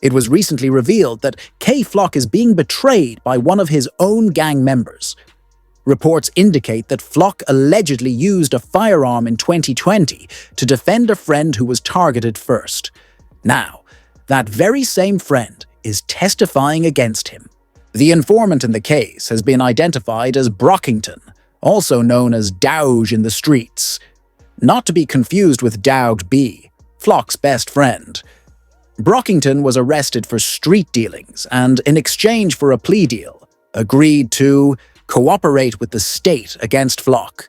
It was recently revealed that K. Flock is being betrayed by one of his own gang members. Reports indicate that Flock allegedly used a firearm in 2020 to defend a friend who was targeted first. Now, that very same friend is testifying against him. The informant in the case has been identified as Brockington, also known as Douge in the streets. Not to be confused with Doug B., Flock's best friend. Brockington was arrested for street dealings and, in exchange for a plea deal, agreed to cooperate with the state against Flock.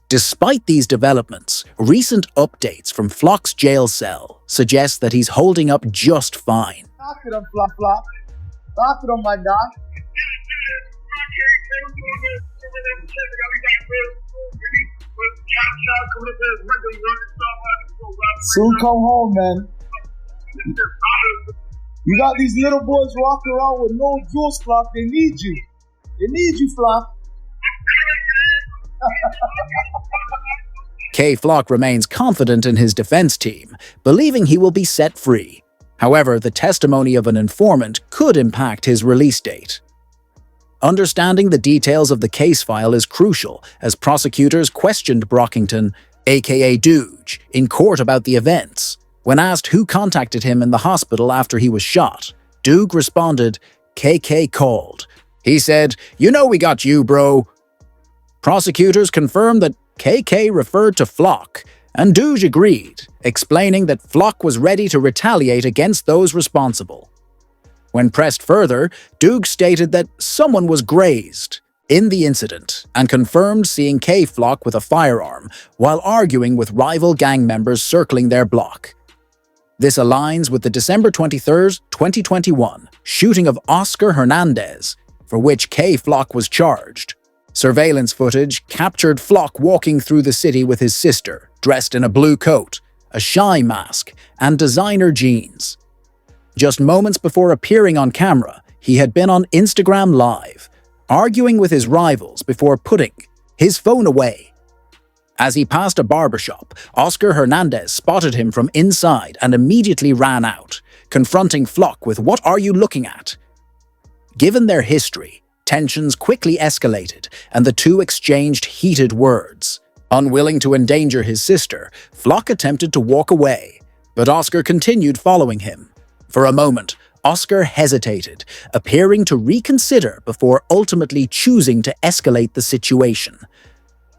Despite these developments, recent updates from Flock's jail cell suggest that he's holding up just fine. Talk to them, Flock. Talk to them, my guy. Soon come home, man. You got these little boys walking around with no juice, Flock. They need you. They need you, Flock. K. Flock remains confident in his defense team, believing he will be set free. However, the testimony of an informant could impact his release date. Understanding the details of the case file is crucial as prosecutors questioned Brockington, aka Douge, in court about the events. When asked who contacted him in the hospital after he was shot, Douge responded, "KK called. He said, 'You know we got you, bro.'" Prosecutors confirmed that KK referred to Flock, and Douge agreed, explaining that Flock was ready to retaliate against those responsible. When pressed further, Douge stated that someone was grazed in the incident and confirmed seeing K. Flock with a firearm while arguing with rival gang members circling their block. This aligns with the December 23, 2021 shooting of Oscar Hernandez, for which K. Flock was charged. Surveillance footage captured Flock walking through the city with his sister, dressed in a blue coat, a shy mask, and designer jeans. Just moments before appearing on camera, he had been on Instagram Live, arguing with his rivals before putting his phone away. As he passed a barbershop, Oscar Hernandez spotted him from inside and immediately ran out, confronting Flock with "What are you looking at?" Given their history, tensions quickly escalated and the two exchanged heated words. Unwilling to endanger his sister, Flock attempted to walk away, but Oscar continued following him. For a moment, Oscar hesitated, appearing to reconsider before ultimately choosing to escalate the situation.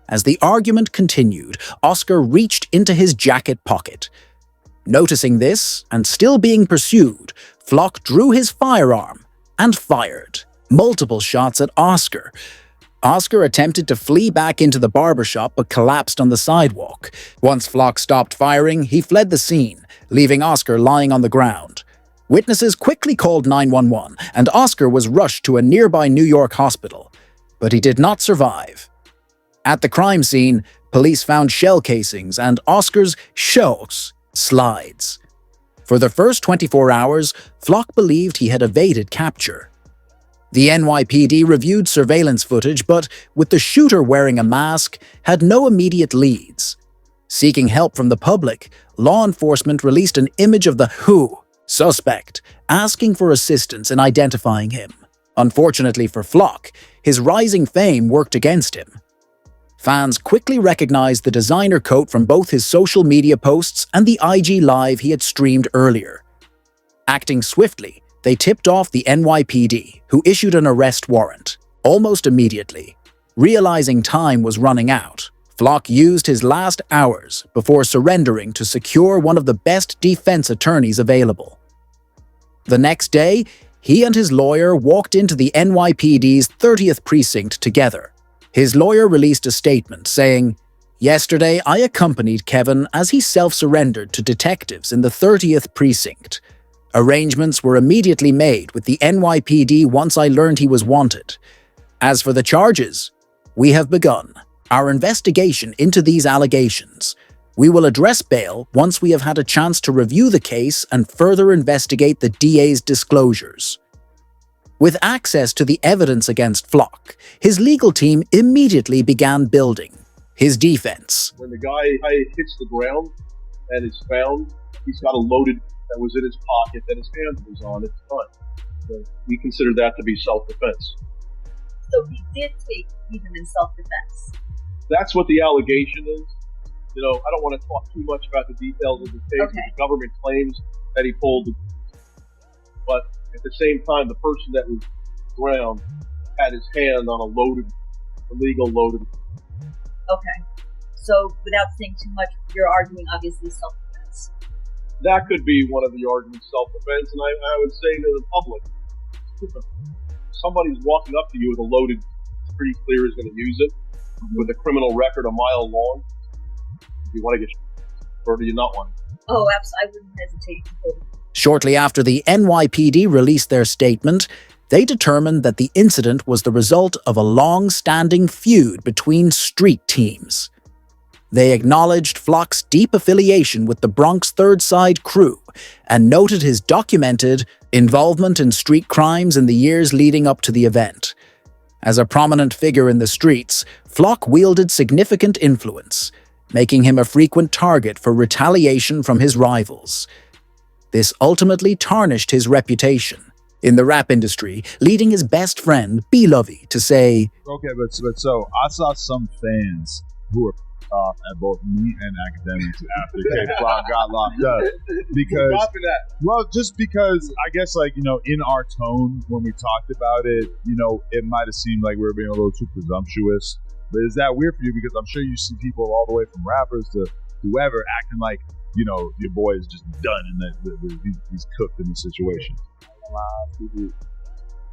As the argument continued, Oscar reached into his jacket pocket. Noticing this, and still being pursued, Flock drew his firearm and fired multiple shots at Oscar. Oscar attempted to flee back into the barbershop but collapsed on the sidewalk. Once Flock stopped firing, he fled the scene, leaving Oscar lying on the ground. Witnesses quickly called 911, and Oscar was rushed to a nearby New York hospital, but he did not survive. At the crime scene, police found shell casings and Oscar's shorts slides. For the first 24 hours, Flock believed he had evaded capture. The NYPD reviewed surveillance footage, but with the shooter wearing a mask, had no immediate leads. Seeking help from the public, law enforcement released an image of the suspect, asking for assistance in identifying him. Unfortunately for Flock, his rising fame worked against him. Fans quickly recognized the designer coat from both his social media posts and the IG Live he had streamed earlier. Acting swiftly, they tipped off the NYPD, who issued an arrest warrant. Almost immediately, realizing time was running out, Flock used his last hours before surrendering to secure one of the best defense attorneys available. The next day, he and his lawyer walked into the NYPD's 30th precinct together. His lawyer released a statement saying, "Yesterday, I accompanied Kevin as he self-surrendered to detectives in the 30th precinct. Arrangements were immediately made with the NYPD once I learned he was wanted. As for the charges, we have begun our investigation into these allegations. We will address bail once we have had a chance to review the case and further investigate the DA's disclosures." With access to the evidence against Flock, his legal team immediately began building his defense. When the guy hits the ground and is found, he's got a loaded that was in his pocket that his hand was on at the time. So we consider that to be self-defense. So he did take even in self-defense. That's what the allegation is. You know, I don't want to talk too much about the details of the case. Okay. The government claims that he pulled, but at the same time, the person that was drowned had his hand on a illegal loaded. Okay. So without saying too much, you're arguing obviously self-defense. That could be one of the arguments, self-defense, and I would say to the public, somebody's walking up to you with a loaded, it's pretty clear is going to use it, with a criminal record a mile long. Do you want to get or do you not want to? Oh, absolutely. I wouldn't hesitate to pull. Shortly after the NYPD released their statement, they determined that the incident was the result of a long-standing feud between street teams. They acknowledged Flock's deep affiliation with the Bronx Third Side crew and noted his documented involvement in street crimes in the years leading up to the event. As a prominent figure in the streets, Flock wielded significant influence, making him a frequent target for retaliation from his rivals. This ultimately tarnished his reputation in the rap industry, leading his best friend, B-Lovey, to say, Okay, but so I saw some fans who were off at both me and academics after K-Flock got locked up just because I guess, like, you know, in our tone when we talked about it, you know, it might have seemed like we were being a little too presumptuous. But is that weird for you? Because I'm sure you see people all the way from rappers to whoever acting like, you know, your boy is just done and that he's cooked in the situation. People,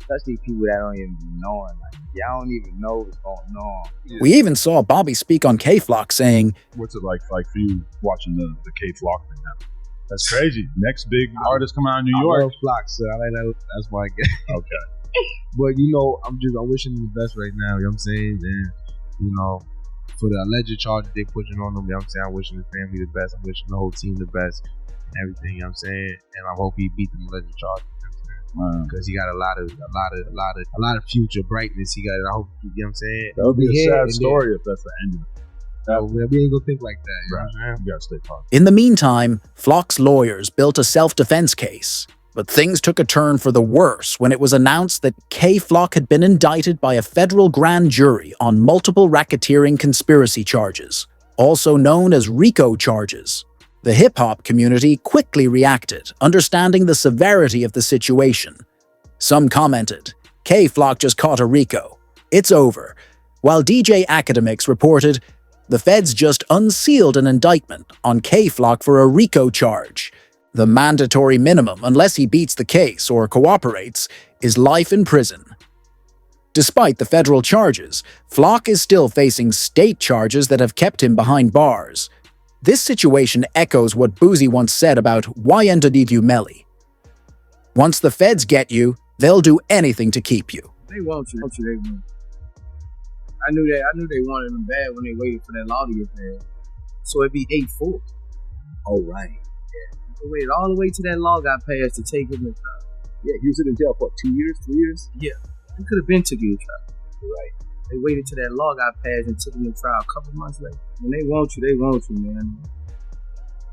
especially people that don't even be knowing, like, y'all don't even know what's going on. Yeah. We even saw Bobby speak on K-Flock saying, "What's it like for you watching the K-Flock thing happen?" That's crazy. Next big artist coming out of New York. I love Flock, so I like that. That's my guy. Okay. But, you know, I'm wishing him the best right now, you know what I'm saying? And, you know, for the alleged charges they pushing on him, you know what I'm saying? I'm wishing his family the best. I'm wishing the whole team the best and everything, you know what I'm saying? And I hope he beat the alleged charges. Because he got a lot of future brightness. He got it. I hope, you know what I'm saying? That would be a sad story if that's the end of it. So we ain't gonna think like that. You know what I'm saying? You gotta stay positive. In the meantime, Flock's lawyers built a self-defense case, but things took a turn for the worse when it was announced that K-Flock had been indicted by a federal grand jury on multiple racketeering conspiracy charges, also known as RICO charges. The hip-hop community quickly reacted, understanding the severity of the situation. Some commented, K-Flock just caught a RICO. It's over. While DJ Academics reported, the feds just unsealed an indictment on K-Flock for a RICO charge. The mandatory minimum, unless he beats the case or cooperates, is life in prison. Despite the federal charges, Flock is still facing state charges that have kept him behind bars. This situation echoes what Boozy once said about why did you Melly? Once the feds get you, they'll do anything to keep you. They want you, they want. I knew they wanted them bad when they waited for that law to get passed. So it'd be 8-4. Oh, right. Yeah. They waited all the way to that law got passed to take him in trial. Yeah, he was in jail for 2 years, 3 years? Yeah. He could have been took in trial. Right. They waited till that law got passed and took him to trial a couple months later. When they want you, man.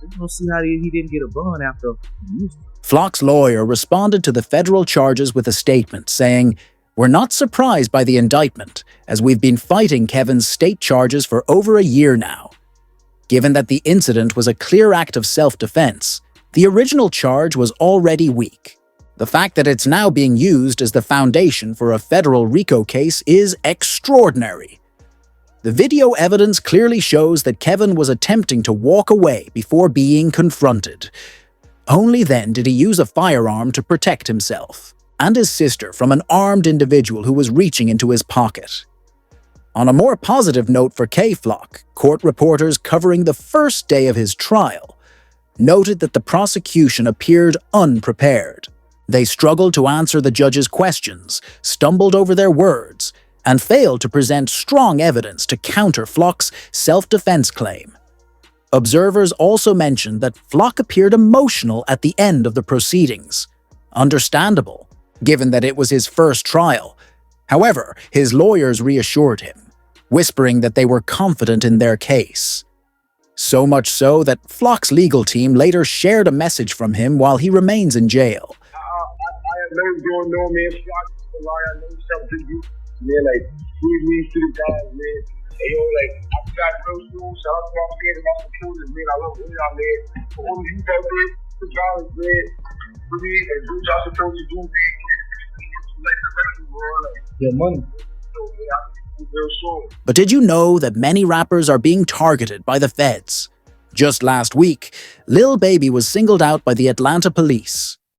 They don't see how he didn't get a bond after music. Flock's lawyer responded to the federal charges with a statement saying, "We're not surprised by the indictment, as we've been fighting Kevin's state charges for over a year now. Given that the incident was a clear act of self-defense, the original charge was already weak. The fact that it's now being used as the foundation for a federal RICO case is extraordinary. The video evidence clearly shows that Kevin was attempting to walk away before being confronted. Only then did he use a firearm to protect himself and his sister from an armed individual who was reaching into his pocket." On a more positive note for K-Flock, court reporters covering the first day of his trial noted that the prosecution appeared unprepared. They struggled to answer the judge's questions, stumbled over their words, and failed to present strong evidence to counter Flock's self-defense claim. Observers also mentioned that Flock appeared emotional at the end of the proceedings. Understandable, given that it was his first trial. However, his lawyers reassured him, whispering that they were confident in their case. So much so that Flock's legal team later shared a message from him while he remains in jail. I have no going on, man. Flock is a lie. I know something you, man. Like, free me to the guys, man. Hey, yo, like, I got no school, so I'm saying about supporters, man. I love y'all, man. For all of you out there, the dollars, man. For me, and do what y'all supposed to do, man. Like the rest of the world, like, Your money. so, man, I'll see you real soon. But did you know that many rappers are being targeted by the feds? Just last week, Lil Baby was singled out by the Atlanta police.